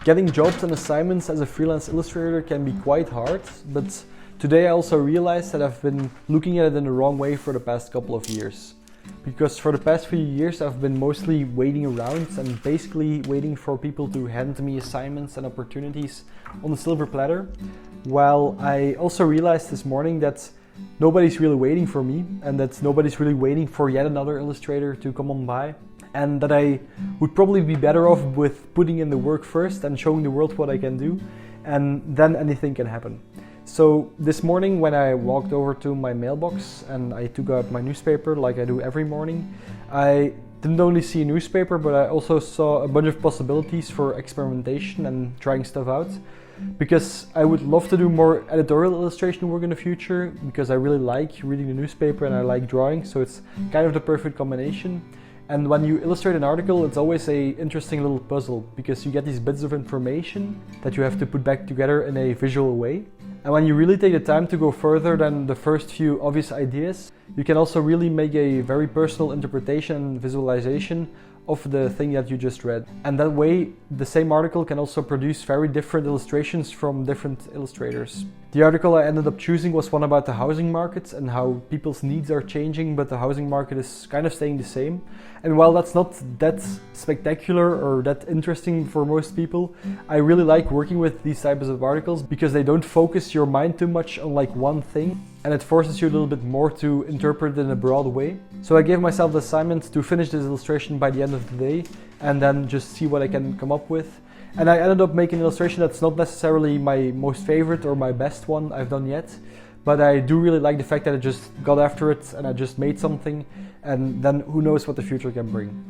Getting jobs and assignments as a freelance illustrator can be quite hard, but today I also realized that I've been looking at it in the wrong way for the past couple of years. Because for the past few years I've been mostly waiting around and basically waiting for people to hand me assignments and opportunities on a silver platter, while I also realized this morning that nobody's really waiting for me and that nobody's really waiting for yet another illustrator to come on by, and that I would probably be better off with putting in the work first and showing the world what I can do, and then anything can happen. So this morning when I walked over to my mailbox and I took out my newspaper like I do every morning, I didn't only see a newspaper, but I also saw a bunch of possibilities for experimentation and trying stuff out. Because I would love to do more editorial illustration work in the future, because I really like reading the newspaper and I like drawing, so it's kind of the perfect combination. And when you illustrate an article, it's always an interesting little puzzle, because you get these bits of information that you have to put back together in a visual way. And when you really take the time to go further than the first few obvious ideas, you can also really make a very personal interpretation and visualization of the thing that you just read. And that way, the same article can also produce very different illustrations from different illustrators. The article I ended up choosing was one about the housing market and how people's needs are changing, but the housing market is kind of staying the same. And while that's not that spectacular or that interesting for most people, I really like working with these types of articles because they don't focus your mind too much on like one thing, and it forces you a little bit more to interpret it in a broad way. So I gave myself the assignment to finish this illustration by the end of the day and then just see what I can come up with. And I ended up making an illustration that's not necessarily my most favorite or my best one I've done yet, but I do really like the fact that I just got after it and I just made something, and then who knows what the future can bring.